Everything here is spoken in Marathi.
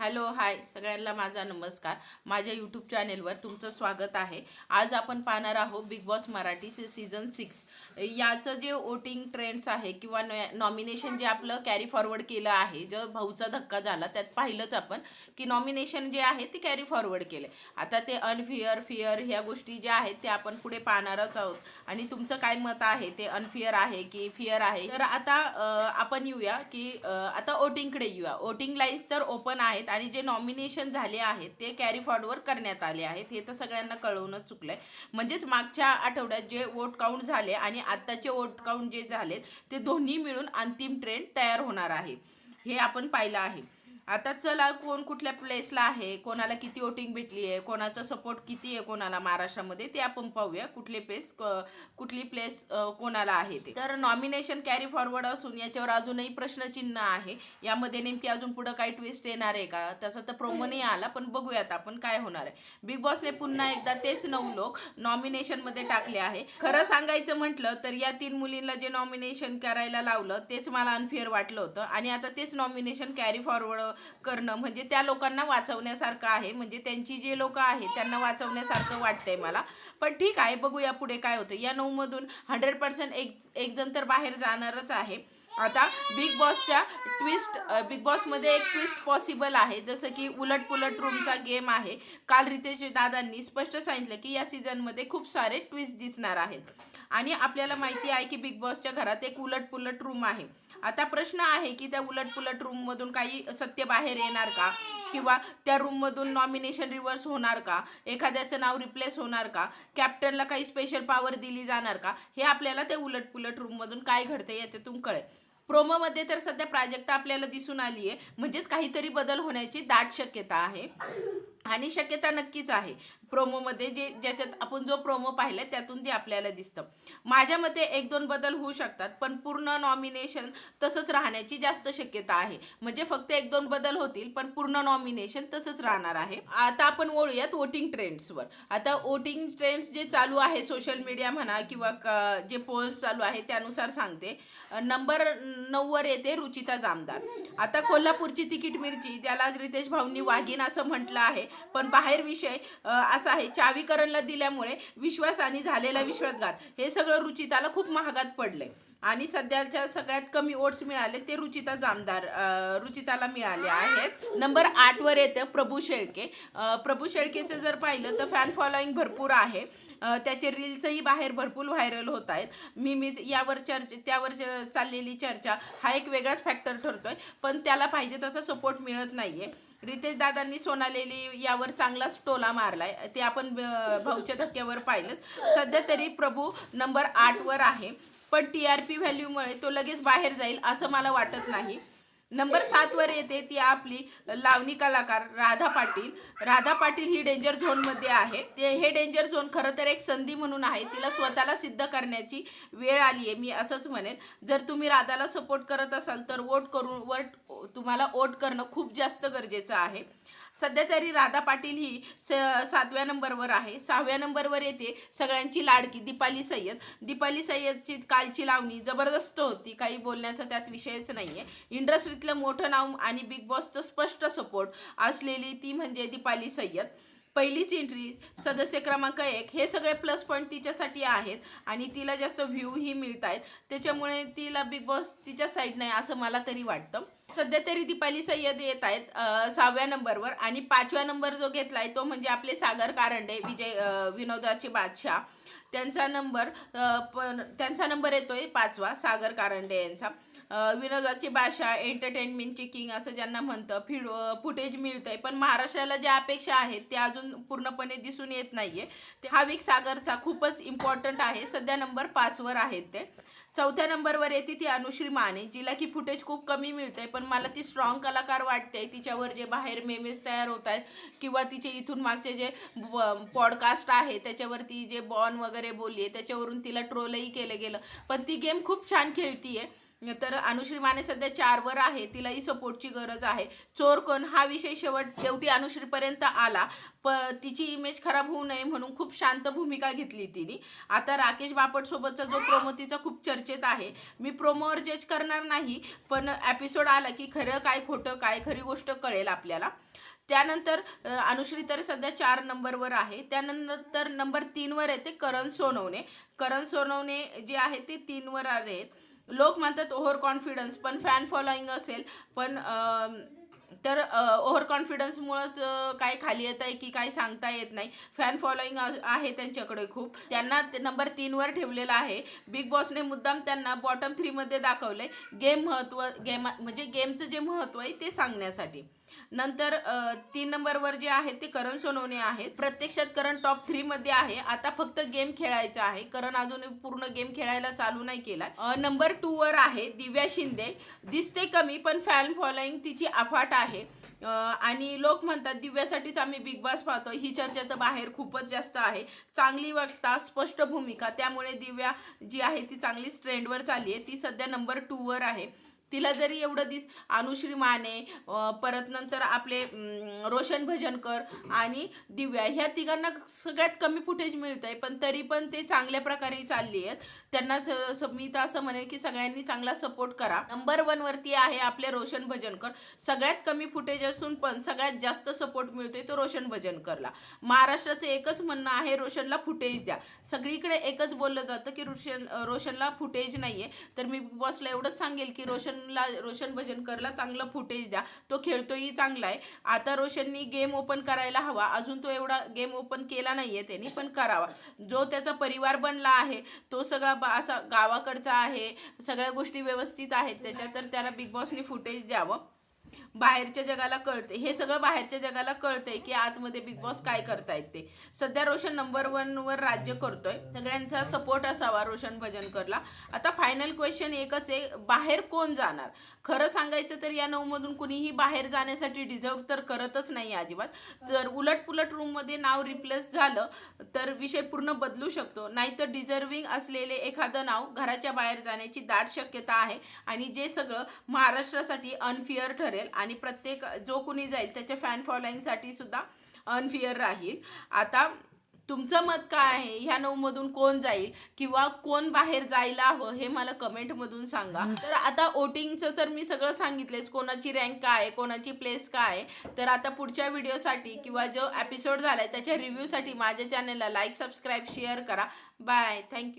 हॅलो हाय सगळ्यांना माझा नमस्कार. माझ्या यूट्यूब चॅनेलवर तुमचं स्वागत आहे. आज आपण पाहणार आहोत बिग बॉस मराठीचे सीझन 6 याचं जे वोटिंग ट्रेंड्स आहे किंवा नॉमिनेशन जे आपलं कॅरी फॉरवर्ड केलं आहे, जो भाऊचा धक्का झाला त्यात पाहिलंच आपण की नॉमिनेशन जे आहे ते कॅरी फॉरवर्ड केले. आता ते अनफिअर फिअर ह्या गोष्टी ज्या आहेत ते आपण पुढे पाहणारच आहोत आणि तुमचं काय मत आहे, ते अनफिअर आहे की फिअर आहे. तर आता आपण येऊया की आता वोटिंगकडे येऊया. वोटिंग लाईन्स तर ओपन आहेत आणि जे नॉमिनेशन झाले आहेत ते कॅरी फॉरवर्ड करण्यात आले आहेत. हे तर सगळ्यांना कळवणं चुकलंय. म्हणजेच मागच्या आठवड्यात जे वोट काउंट झाले आणि आत्ताचे वोट काउंट जे झालेत ते दोन्ही मिळून अंतिम ट्रेंड तयार होणार आहे, हे आपण पाहिलं आहे. आता चला कोण कुठल्या प्लेसला आहे, कोणाला किती वोटिंग भेटली आहे, कोणाचा सपोर्ट किती आहे कोणाला महाराष्ट्रामध्ये ते आपण पाहूया. कुठली प्लेस कोणाला आहे ते. तर नॉमिनेशन कॅरी फॉरवर्ड असून याच्यावर अजूनही प्रश्नचिन्ह आहे. यामध्ये नेमकी अजून पुढं काही ट्विस्ट येणार आहे का, तसं तर प्रोमो नाही आला, पण बघूयात आपण काय होणार आहे. बिग बॉसने पुन्हा एकदा तेच 9 लोक नॉमिनेशनमध्ये टाकले आहे. खरं सांगायचं म्हटलं तर या 3 मुलींना जे नॉमिनेशन करायला लावलं तेच मला अनफेअर वाटलं होतं आणि आता तेच नॉमिनेशन कॅरी फॉरवर्ड करणं म्हणजे त्या लोकांना वाचवण्यासारखं आहे. म्हणजे त्यांची जे लोक आहेत त्यांना वाचवण्यासारखं वाटतंय मला. पण ठीक आहे, बघूया पुढे काय होतं. या 9 मधून 100% एक जण तर बाहेर जाणारच आहे. आता बिग बॉसमध्ये एक ट्विस्ट पॉसिबल आहे, जसं की उलट पुलट रूमचा गेम आहे. काल रितेश दादांनी स्पष्ट सांगितलं की या सीझनमध्ये खूप सारे ट्विस्ट दिसणार आहेत आणि आपल्याला माहिती आहे की बिग बॉसच्या घरात एक उलट पुलट रूम आहे. आता प्रश्न आहे की त्या उलट पुलट रूममधून काही सत्य बाहेर येणार का, किंवा त्या रूममधून नॉमिनेशन रिव्हर्स होणार का, एखाद्याचं नाव रिप्लेस होणार का, कॅप्टनला काही स्पेशल पॉवर दिली जाणार का, हे आपल्याला त्या उलट पुलट रूममधून काय घडते याच्यातून कळेल. प्रोमोमध्ये तर सध्या प्राजक्ता आपल्याला दिसून आली आहे, म्हणजेच काहीतरी बदल होण्याची दाट शक्यता आहे आणि शक्यता नक्कीच आहे. प्रोमोमध्ये ज्याच्यात आपण जो प्रोमो पाहिलाय त्यातून ते आपल्याला दिसतं. माझ्या मते 1-2 बदल होऊ शकतात, पण पूर्ण नॉमिनेशन तसंच राहण्याची जास्त शक्यता आहे. म्हणजे फक्त 1-2 बदल होतील पण पूर्ण नॉमिनेशन तसंच राहणार आहे. आता आपण वळूयात वोटिंग ट्रेंड्सवर. आता वोटिंग ट्रेंड्स जे चालू आहे सोशल मीडिया म्हणा किंवा जे पोल्स चालू आहे त्यानुसार सांगते. नंबर 9 वर येते रुचिता जामदार. आता कोल्हापूरची तिकीट मिरची, ज्याला रितेश भाऊंनी वाघीण असं म्हटलं आहे, पण बाहेर विषय असा आहे, चावीकरणला दिल्यामुळे विश्वास आणि झालेला विश्वासघात हे सगळं रुचिताला खूप महागात पडलंय आणि सध्याच्या सगळ्यात कमी वोट्स मिळाले ते रुचिताला मिळाले आहेत. नंबर 8 वर येतं प्रभू शेळके. प्रभू शेळकेचं जर पाहिलं तर फॅन फॉलोईंग भरपूर आहे. त्याचे रील्सही बाहेर भरपूर व्हायरल होत आहेत. मीमीज त्यावर चाललेली चर्चा हा एक वेगळाच फॅक्टर ठरतोय, पण त्याला पाहिजे तसा सपोर्ट मिळत नाहीये. रितेश दादांनी सोनालेली यावर चांगलाच टोला मारलाय, ते आपण भाऊच्या धक्क्यावर पाहिलं. सध्या तरी प्रभू नंबर 8 वर आहे, पण TRP व्हॅल्यूमुळे तो लगेच बाहेर जाईल असं मला वाटत नाही. नंबर 7 वर येते ती आपली लावणी कलाकार राधा पाटील ही डेंजर झोनमध्ये आहे. हे डेंजर झोन खरं तर एक संधी म्हणून आहे. तिला स्वतःला सिद्ध करण्याची वेळ आली आहे, मी असंच म्हणेन. जर तुम्ही राधाला सपोर्ट करत असाल तर तुम्हाला वोट करणं खूप जास्त गरजेचं आहे. सध्या तरी राधा पाटील ही 7व्या नंबरवर आहे. 6व्या नंबरवर येते सगळ्यांची लाडकी दीपाली सय्यदची कालची लावणी जबरदस्त होती, काही बोलण्याचा त्यात विषयच नाहीये. इंडस्ट्रीतलं मोठं नाव आणि बिग बॉसचं स्पष्ट सपोर्ट असलेली ती म्हणजे दीपाली सय्यद. पहिलीच एंट्री, सदस्य क्रमांक 1, हे सगळे प्लस पॉईंट तिच्यासाठी आहेत आणि तिला जास्त व्ह्यूही मिळत आहेत. त्याच्यामुळे तिला बिग बॉस तिच्या साईड नाही असं मला तरी वाटतं. सध्या तरी दीपाली सय्यद येत आहेत 6व्या नंबरवर आणि 5व्या नंबर जो घेतलाय तो म्हणजे आपले सागर कारंडे, विनोदाचे बादशाह. त्यांचा नंबर येतोय 5वा, सागर कारंडे यांचा. विनोदाचे बादशाह, एंटरटेनमेंटचे किंग असं ज्यांना म्हणतं, फुटेज मिळतंय, पण महाराष्ट्राला ज्या अपेक्षा आहेत त्या अजून पूर्णपणे दिसून येत नाहीये. हा वीक सागरचा खूपच इम्पॉर्टंट आहे. सध्या नंबर 5 वर आहेत ते. 4थ्या नंबरवर येते ती अनुश्री माने, जिला की फुटेज खूप कमी मिळतंय, पण मला ती स्ट्रॉंग कलाकार वाटते. तिच्यावर जे बाहेर मेमेस तयार होत आहेत किंवा तिचे इथून मागचे जे पॉडकास्ट आहे त्याच्यावरती जे बॉन वगैरे बोलली आहे त्याच्यावरून तिला ट्रोलही केलं गेलं, पण ती गेम खूप छान खेळतीये. तर अनुश्री माने सध्या 4 वर आहे, तिलाही सपोर्टची गरज आहे. चोर कोण हा विषय शेवटी अनुश्रीपर्यंत आला, तिची इमेज खराब होऊ नये म्हणून खूप शांत भूमिका घेतली तिने. आता राकेश बापट सोबतचा जो प्रोमो तिचा खूप चर्चेत आहे, मी प्रोमोवर जज करणार नाही, पण एपिसोड आला की खरं काय खोटं काय खरी गोष्ट कळेल आपल्याला. त्यानंतर अनुश्री तर सध्या 4 नंबरवर आहे. त्यानंतर नंबर 3 वर येते करण सोनवणे. करण सोनवणे जे आहे ते 3 वर आहेत. लोक म्हणतात ओव्हर कॉन्फिडन्स, पण फॅन फॉलोईंग असेल, पण तर ओव्हर कॉन्फिडन्समुळंच काय खाली येत आहे की काय सांगता येत नाही. फॅन फॉलोईंग आहे त्यांच्याकडे खूप, त्यांना नंबर 3 वर ठेवलेलं आहे. बिग बॉसने मुद्दाम त्यांना बॉटम 3 मध्ये दाखवलंय, म्हणजे गेमचं जे महत्त्व आहे ते सांगण्यासाठी. नंतर 3 नंबरवर जे आहे ते करण सोनवणे आहेत. प्रत्यक्षात करण टॉप 3 मध्ये आहे. आता फक्त गेम खेळायचा आहे. करण अजून पूर्ण गेम खेळायला चालू नाही केला. नंबर 2 वर आहे दिव्या शिंदे. दिसते कमी, पण फॅन फॉलोईंग तिची अफाट आहे. आणि लोक म्हणतात दिव्यासाठीच आम्ही बिग बॉस पाहतो. ही चर्चा तर बाहेर खूपच जास्त आहे. चांगली वक्ता, स्पष्ट भूमिका, त्यामुळे दिव्या जी आहे ती चांगलीच ट्रेंडवर चालली आहे. ती सध्या नंबर 2 वर आहे. तिला जरी एवढं अनुश्री माने, परत नंतर आपले रोशन भजनकर आणि दिव्या, ह्या तिघांना सगळ्यात कमी फुटेज मिळत आहे, पण तरी पण ते चांगल्या प्रकारे चालली आहेत. त्यांना मी तर असं म्हणेन की सगळ्यांनी चांगला सपोर्ट करा. नंबर 1 वरती आहे आपले रोशन भजनकर. सगळ्यात कमी फुटेज असून पण सगळ्यात जास्त सपोर्ट मिळतोय तो रोशन भजनकरला. महाराष्ट्राचं एकच म्हणणं आहे, रोशनला फुटेज द्या. सगळीकडे एकच बोललं जातं की रोशनला फुटेज नाहीये. तर मी बिग बॉसला एवढंच सांगेल की रोशन भजनकरला चांगलं फुटेज द्या. तो खेळतोही चांगला आहे. आता रोशननी गेम ओपन करायला हवा. अजून तो एवढा गेम ओपन केला नाहीये त्यांनी, पण करावा. जो त्याचा परिवार बनला आहे तो सगळा असा गावाकडचा आहे, सगळ्या गोष्टी व्यवस्थित आहेत त्याच्यात, तर त्याला बिग बॉसनी फुटेज द्यावं. बाहेरच्या जगाला कळते, हे सगळं बाहेरच्या जगाला कळतंय की आतमध्ये बिग बॉस काय करतायत ते. सध्या रोशन नंबर 1 वर राज्य करतोय. सगळ्यांचा सपोर्ट असावा रोशन भजनकरला. आता फायनल क्वेश्चन एकच आहे, बाहेर कोण जाणार? खरं सांगायचं तर या 9 मधून कुणीही बाहेर जाण्यासाठी डिझर्व तर करतच नाही अजिबात. जर उलटपुलट रूममध्ये नाव रिप्लेस झालं तर विषय पूर्ण बदलू शकतो. नाहीतर डिझर्विंग असलेले एखादं नाव घराच्या बाहेर जाण्याची दाट शक्यता आहे, आणि जे सगळं महाराष्ट्रासाठी अनफेअर ठरेल आणि प्रत्येक जो कुणी जाईल त्याच्या फॅन फॉलोईंगसाठी सुद्धा अनफेअर राहील. आता तुमचं मत काय आहे? ह्या 9 मधून कोण जाईल किंवा कोण बाहेर जायला हवं हे मला कमेंटमधून सांगा. तर आता वोटिंगचं तर मी सगळं सांगितलेच, कोणाची रँक काय आहे, कोणाची प्लेस काय आहे. तर आता पुढच्या व्हिडिओसाठी किंवा जो एपिसोड झालाय त्याच्या रिव्ह्यूसाठी माझ्या चॅनलला लाईक, सबस्क्राईब, शेअर करा. Bye, thank you.